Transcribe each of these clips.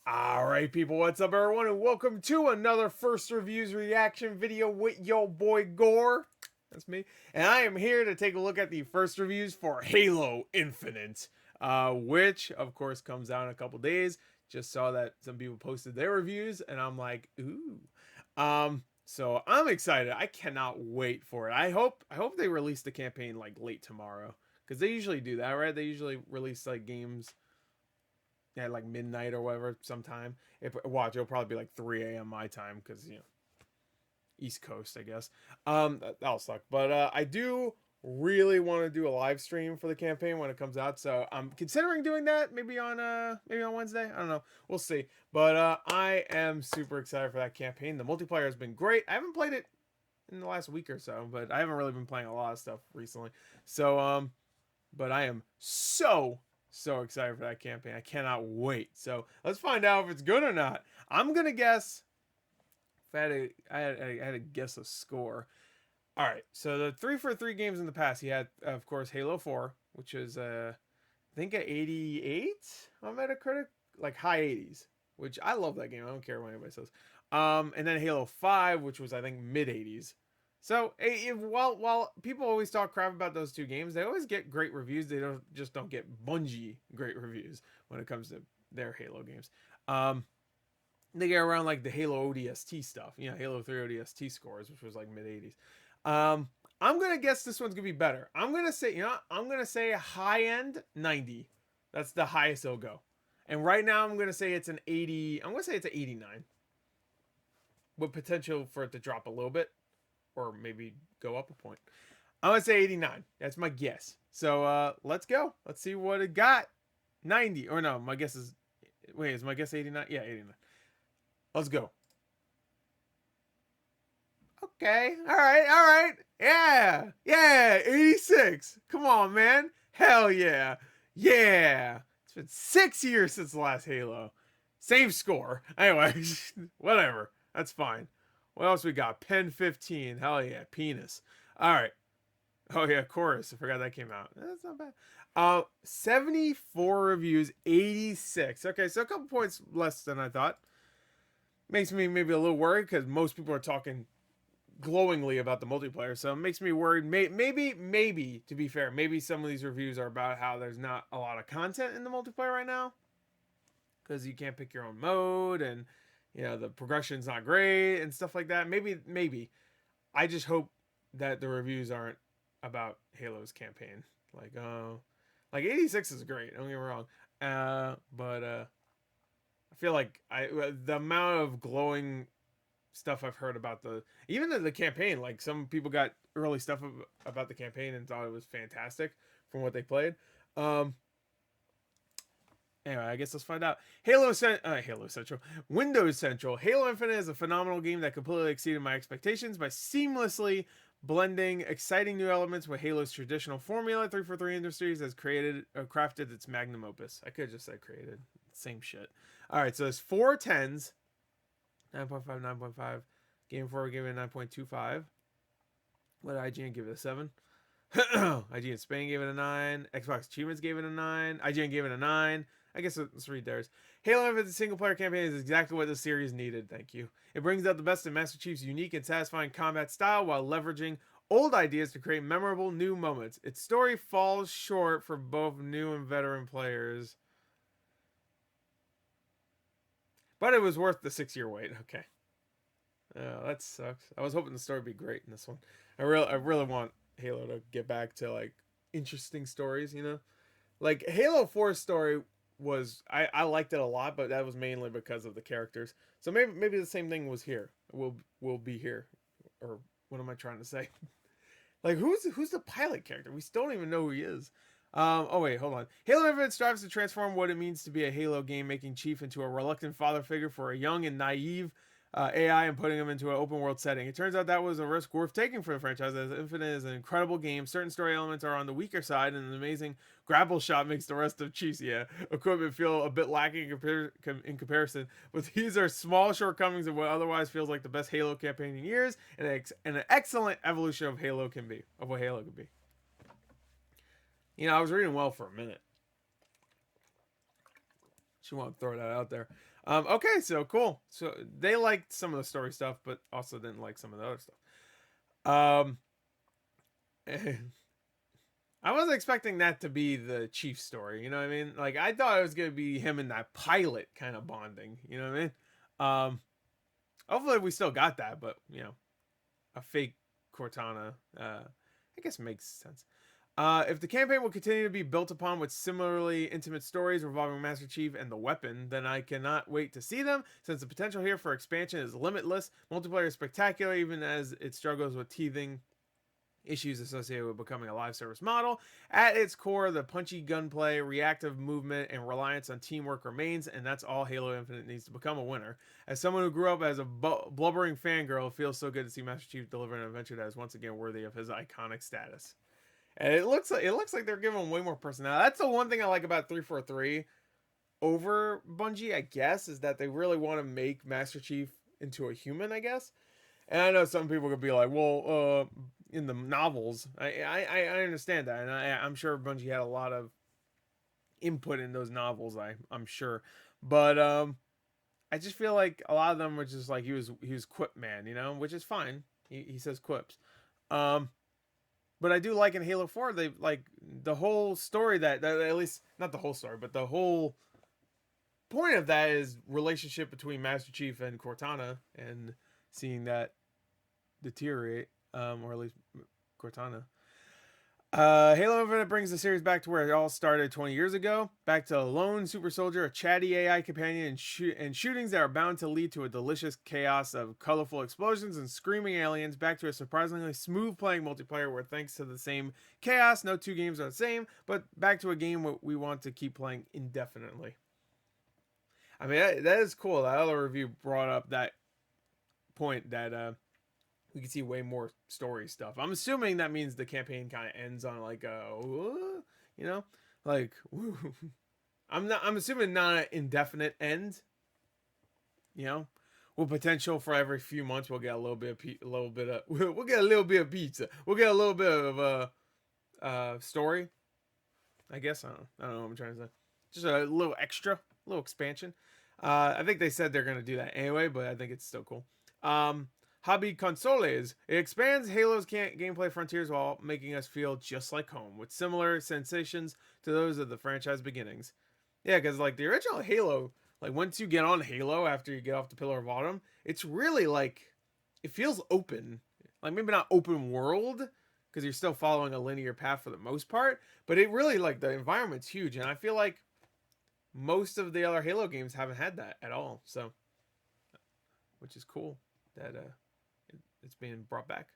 Alright people, what's up everyone, and welcome to another First Reviews reaction video with your boy Gore. That's me. And I am here to take a look at the first reviews for Halo Infinite, which of course comes out in a couple days. Just saw that some people posted their reviews and I'm like, ooh. So I'm excited. I cannot wait for it. I hope they release the campaign like late tomorrow, because they usually do that, right? They usually release like games at like midnight or whatever sometime. Watch, it'll probably be like 3 a.m. my time, because East Coast, I guess. That'll suck. But I do really want to do a live stream for the campaign when it comes out, so I'm considering doing that maybe on Wednesday. I don't know, we'll see. But I am super excited for that campaign. The multiplayer has been great. I haven't played it in the last week or so, but I haven't really been playing a lot of stuff recently. So but I am so excited for that campaign. I cannot wait. So let's find out if it's good or not. I'm gonna guess. If I had to guess a score. All right. So the 3 for 3 games in the past, he had, of course, Halo 4, which is I think a 88 on Metacritic, like high 80s, which I love that game. I don't care what anybody says. And then Halo 5, which was I think mid 80s. So while people always talk crap about those two games, they always get great reviews. They don't get Bungie great reviews when it comes to their Halo games. They get around like the Halo ODST stuff, Halo 3 ODST scores, which was like mid 80s. I'm gonna guess this one's gonna be better. I'm gonna say high end 90. That's the highest it'll go. And right now I'm gonna say it's an 80. I'm gonna say it's an 89, with potential for it to drop a little bit, or maybe go up a point. I'm gonna say 89. That's my guess. So let's go. Let's see what it got. 90, or no, my guess is, wait, is my guess 89? Yeah, 89. Let's go. Okay. All right. Yeah, 86. Come on, man. Hell yeah. Yeah. It's been 6 years since the last Halo. Same score. Anyway, whatever. That's fine. What else we got? Pen 15. Hell yeah. Penis. All right. Oh yeah, Chorus. I forgot that came out. That's not bad. 74 reviews, 86. Okay, so a couple points less than I thought. Makes me maybe a little worried, because most people are talking glowingly about the multiplayer, so it makes me worried. Maybe to be fair, maybe some of these reviews are about how there's not a lot of content in the multiplayer right now, because you can't pick your own mode, and the progression's not great and stuff like that. Maybe I just hope that the reviews aren't about Halo's campaign. Like 86 is great, don't get me wrong, but I feel like the amount of glowing stuff I've heard about even the campaign, like some people got early stuff about the campaign and thought it was fantastic from what they played. Anyway, I guess let's find out. Halo Central, Windows Central. Halo Infinite is a phenomenal game that completely exceeded my expectations by seamlessly blending exciting new elements with Halo's traditional formula. 343 Industries has crafted its magnum opus. I could have just said created. Same shit. All right, so there's 4 10s. 9.5, 9.5. Game 4 gave it a 9.25. What did IGN give it? A 7? IGN Spain gave it a 9. Xbox Achievements gave it a 9. IGN gave it a 9. I guess let's read theirs. Halo Infinite single player campaign is exactly what the series needed. Thank you. It brings out the best in Master Chief's unique and satisfying combat style while leveraging old ideas to create memorable new moments. Its story falls short for both new and veteran players, but it was worth the 6-year wait. Okay. Oh, that sucks. I was hoping the story would be great in this one. I really want Halo to get back to like interesting stories, Like Halo 4's story was, I liked it a lot, but that was mainly because of the characters. So maybe the same thing was here. Will be here. Or what am I trying to say? Like who's the pilot character? We still don't even know who he is. Oh wait, hold on. Halo Infinite strives to transform what it means to be a Halo game, making Chief into a reluctant father figure for a young and naive AI and putting him into an open world setting. It turns out that was a risk worth taking for the franchise, as Infinite is an incredible game. Certain story elements are on the weaker side, and an amazing grapple shot makes the rest of Chief's equipment feel a bit lacking in comparison. But these are small shortcomings of what otherwise feels like the best Halo campaign in years, and an excellent evolution of what Halo can be. I was reading well for a minute. Just want to throw that out there. Okay, so cool. So they liked some of the story stuff, but also didn't like some of the other stuff. I wasn't expecting that to be the chief story. You know what I mean? Like I thought it was gonna be him and that pilot kind of bonding. You know what I mean? Hopefully we still got that, but you know, a fake Cortana, I guess makes sense. If the campaign will continue to be built upon with similarly intimate stories revolving Master Chief and the weapon, then I cannot wait to see them, since the potential here for expansion is limitless. Multiplayer is spectacular, even as it struggles with teething issues associated with becoming a live service model. At its core, the punchy gunplay, reactive movement, and reliance on teamwork remains, and that's all Halo Infinite needs to become a winner. As someone who grew up as a blubbering fangirl, it feels so good to see Master Chief deliver an adventure that is once again worthy of his iconic status. And it looks like they're giving him way more personality. That's the one thing I like about 343 over Bungie, I guess, is that they really want to make Master Chief into a human, I guess. And I know some people could be like, well, in the novels, I understand that, and I'm sure Bungie had a lot of input in those novels. I'm sure, but I just feel like a lot of them were just like he was quip man, you know, which is fine. He says quips. But I do like in Halo 4, they like the whole story that at least not the whole story, but the whole point of that is relationship between Master Chief and Cortana, and seeing that deteriorate, or at least Cortana. Halo Infinite brings the series back to where it all started 20 years ago. Back to a lone super soldier, a chatty AI companion, and shootings that are bound to lead to a delicious chaos of colorful explosions and screaming aliens. Back to a surprisingly smooth playing multiplayer where, thanks to the same chaos, no two games are the same, but back to a game we want to keep playing indefinitely. I mean, that is cool. That other review brought up that point that we can see way more story stuff. I'm assuming that means the campaign kind of ends on like you know, like I'm assuming not an indefinite end. You know, with potential for every few months we'll get a little bit of we'll get a little bit of pizza. We'll get a little bit of story. I guess I don't know what I'm trying to say. Just a little extra, a little expansion. I think they said they're gonna do that anyway, but I think it's still cool. Hobby Consoles. It expands Halo's gameplay frontiers while making us feel just like home, with similar sensations to those of the franchise beginnings. Yeah, because like the original Halo, like once you get on Halo after you get off the Pillar of Autumn, it's really like, it feels open. Like maybe not open world, because you're still following a linear path for the most part, but it really, like, the environment's huge, and I feel like most of the other Halo games haven't had that at all, so, which is cool that it's being brought back.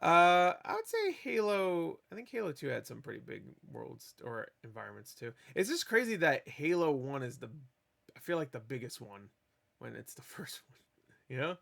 I would say I think Halo 2 had some pretty big worlds or environments too. It's just crazy that Halo 1 is I feel like the biggest one when it's the first one, you know?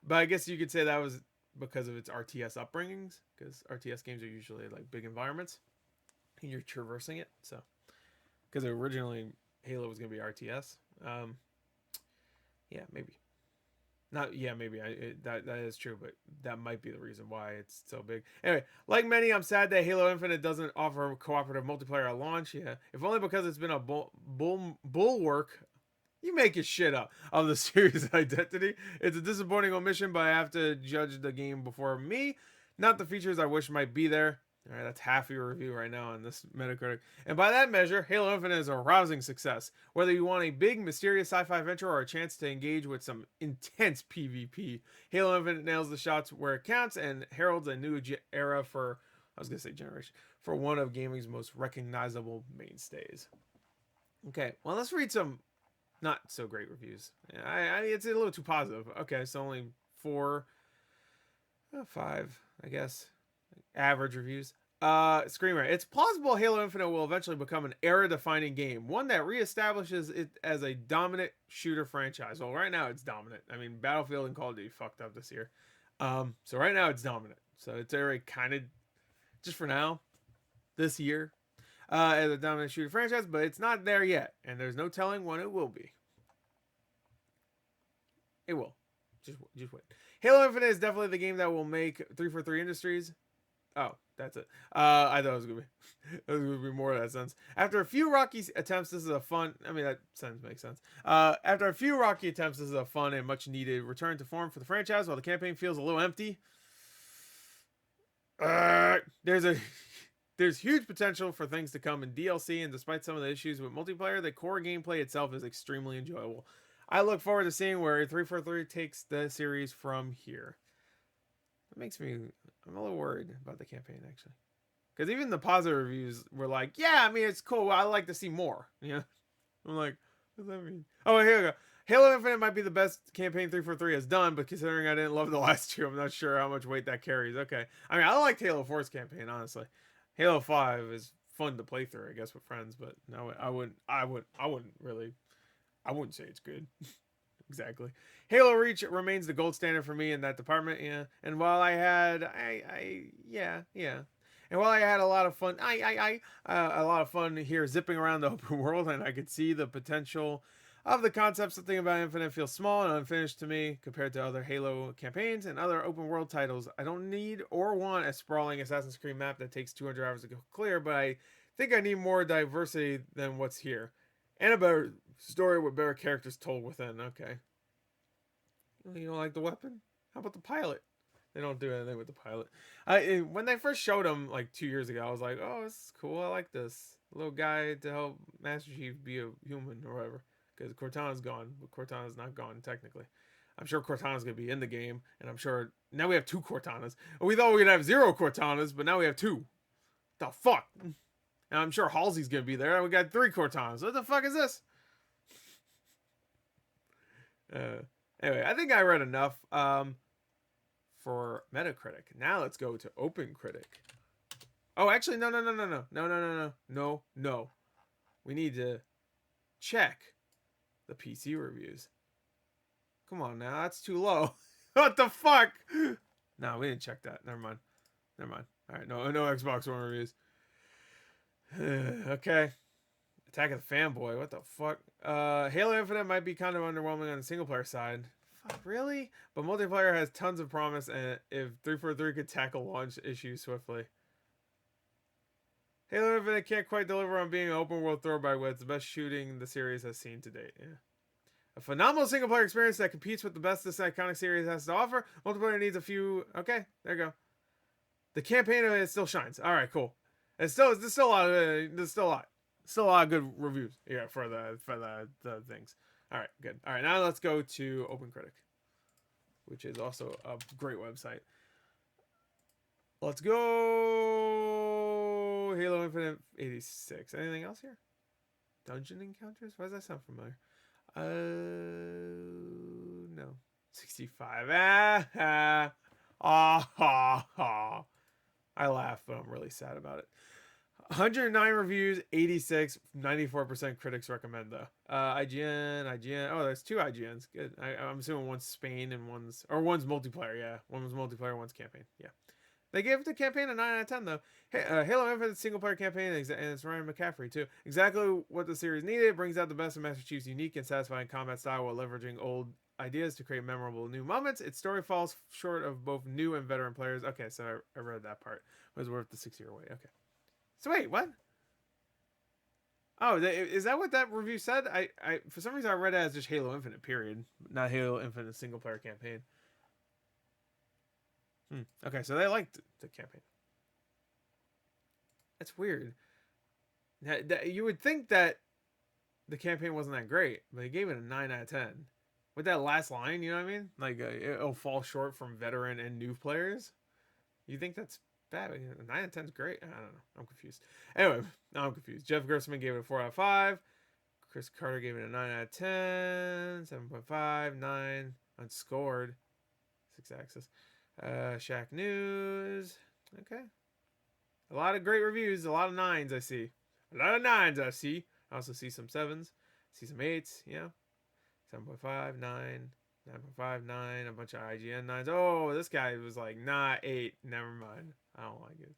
But I guess you could say that was because of its RTS upbringings, because RTS games are usually like big environments and you're traversing it. So, because originally Halo was going to be RTS. Yeah, maybe. Not, yeah, maybe that is true, but that might be the reason why it's so big. Anyway, like many, I'm sad that Halo Infinite doesn't offer cooperative multiplayer at launch. Yeah, if only because it's been a bulwark. You make your shit up of the series identity. It's a disappointing omission, but I have to judge the game before me, not the features I wish might be there. All right, that's half your review right now on this Metacritic. And by that measure, Halo Infinite is a rousing success. Whether you want a big, mysterious sci-fi adventure or a chance to engage with some intense PvP, Halo Infinite nails the shots where it counts and heralds a new era for, I was going to say generation, for one of gaming's most recognizable mainstays. Okay, well, let's read some not so great reviews. It's a little too positive. Okay, so only 4, 5, I guess, average reviews. Screamer. It's plausible Halo Infinite will eventually become an era-defining game, one that reestablishes it as a dominant shooter franchise. Well, right now it's dominant. I mean, Battlefield and Call of Duty fucked up this year. So right now it's dominant. So it's already kind of, just for now, this year, as a dominant shooter franchise, but it's not there yet, and there's no telling when it will be. It will. Just wait. Halo Infinite is definitely the game that will make 343 Industries. Oh, That's it. I thought it was gonna be it was gonna be more of that sense. After a few rocky attempts, this is a fun. I mean, that sentence makes sense. After a few rocky attempts, this is a fun and much needed return to form for the franchise. While the campaign feels a little empty, there's a there's huge potential for things to come in DLC, and despite some of the issues with multiplayer, the core gameplay itself is extremely enjoyable. I look forward to seeing where 343 takes the series from here. It makes me, I'm a little worried about the campaign, actually. Because even the positive reviews were like, yeah, I mean, it's cool. I like to see more. You know? I'm like, what does that mean? Oh, here we go. Halo Infinite might be the best campaign 343 has done, but considering I didn't love the last two, I'm not sure how much weight that carries. Okay. I mean, I liked Halo 4's campaign, honestly. Halo 5 is fun to play through, I guess, with friends, but no, I wouldn't really, I wouldn't say it's good. Exactly. Halo Reach remains the gold standard for me in that department. Yeah. And while I had, yeah. And while I had a lot of fun, a lot of fun here zipping around the open world, and I could see the potential of the concept. Something about Infinite feels small and unfinished to me compared to other Halo campaigns and other open world titles. I don't need or want a sprawling Assassin's Creed map that takes 200 hours to go clear, but I think I need more diversity than what's here. And a better story with better characters told within. Okay. You don't like the weapon? How about the pilot? They don't do anything with the pilot. When they first showed him like 2 years ago, I was like, oh, this is cool. I like this. Little guy to help Master Chief be a human or whatever. Because Cortana's gone. But Cortana's not gone, technically. I'm sure Cortana's going to be in the game. And I'm sure now we have 2 Cortanas. We thought we were going to have 0 Cortanas, but now we have 2. The fuck? And I'm sure Halsey's going to be there. And we got 3 Cortanas. What the fuck is this? Anyway, I think I read enough for Metacritic. Now let's go to OpenCritic. Oh, actually, no. We need to check the PC reviews. Come on now, that's too low. What the fuck? No, we didn't check that. Never mind. All right, no Xbox One reviews. Okay. Attack of the Fanboy. What the fuck? Halo Infinite might be kind of underwhelming on the single player side. Fuck, really? But multiplayer has tons of promise, and if 343 could tackle launch issues swiftly. Halo Infinite can't quite deliver on being an open world throw-by wits. The best shooting the series has seen to date. Yeah. A phenomenal single player experience that competes with the best this iconic series has to offer. Multiplayer needs a few. Okay, there you go. The campaign of it still shines. All right, cool. There's still a lot. Still a lot of good reviews here for the things. All right, good. All right, now let's go to OpenCritic, which is also a great website. Let's go Halo Infinite 86. Anything else here? Dungeon encounters? Why does that sound familiar? No. 65. I laugh, but I'm really sad about it. 109 reviews, 86, 94% critics recommend though. IGN. Oh, there's 2 IGNs. Good. I'm assuming one's Spain and one's multiplayer. Yeah, one's multiplayer, one's campaign. Yeah, they gave the campaign a 9 out of 10 though. Halo Infinite single player campaign, and it's Ryan McCaffrey too. Exactly what the series needed. It brings out the best of Master Chief's unique and satisfying combat style while leveraging old ideas to create memorable new moments. Its story falls short of both new and veteran players. Okay, so I read that part. It was worth the 6-year wait. Okay. So wait, what? Oh, is that what that review said? I for some reason I read it as just Halo Infinite, period, not Halo Infinite single player campaign. Okay, so they liked the campaign. That's weird. You would think that the campaign wasn't that great, but they gave it a 9 out of 10. With that last line, you know what I mean? Like it'll fall short from veteran and new players. You think that's bad? 9 out of 10 is great. I don't know. I'm confused. Anyway, now I'm confused. Jeff Gerstmann gave it a 4 out of 5. Chris Carter gave it a 9 out of 10. 7.5, 9. Unscored. 6 axis. Shaq News. Okay. A lot of great reviews. A lot of 9s I see. I also see some 7s. See some 8s. Yeah. 7.5, 9. 9.5, 9, a bunch of IGN 9s. Oh, this guy was like, nah, 8. Never mind. I don't like it.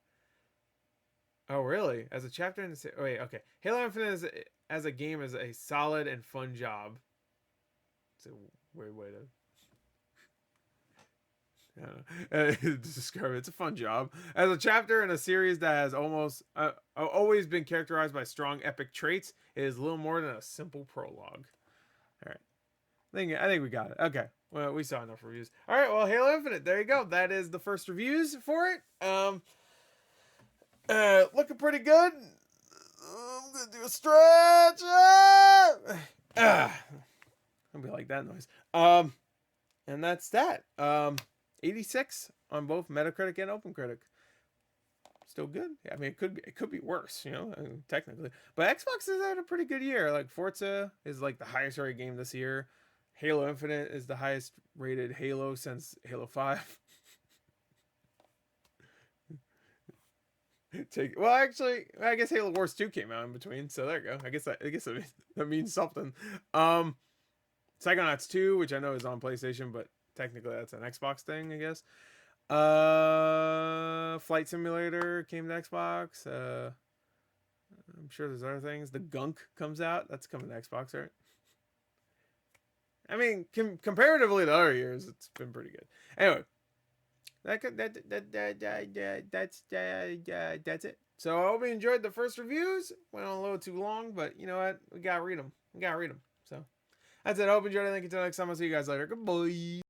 Oh, really? As a chapter in the series. Oh, wait, okay. Halo Infinite as a game is a solid and fun job. It's a weird way to. Describe it. It's a fun job. As a chapter in a series that has always been characterized by strong epic traits, it is little more than a simple prologue. All right. I think we got it. Okay. Well, we saw enough reviews. All right. Well, Halo Infinite. There you go. That is the first reviews for it. Looking pretty good. I'm gonna do a stretch. I'll be like that noise. And that's that. 86 on both Metacritic and OpenCritic. Still good. I mean, it could be worse, technically. But Xbox has had a pretty good year. Like Forza is like the highest rated game this year. Halo Infinite is the highest rated Halo since Halo 5. Well, actually, I guess Halo Wars 2 came out in between, so there you go. I guess that means something. Psychonauts 2, which I know is on PlayStation, but technically that's an Xbox thing, I guess. Flight Simulator came to Xbox. I'm sure there's other things. The Gunk comes out. That's coming to Xbox, right? I mean, comparatively to other years, it's been pretty good. Anyway, that's it. So I hope you enjoyed the first reviews. Went on a little too long, but you know what? We gotta read them. So that's it. I hope you enjoyed it. Thank you. Until next time. I'll see you guys later. Goodbye.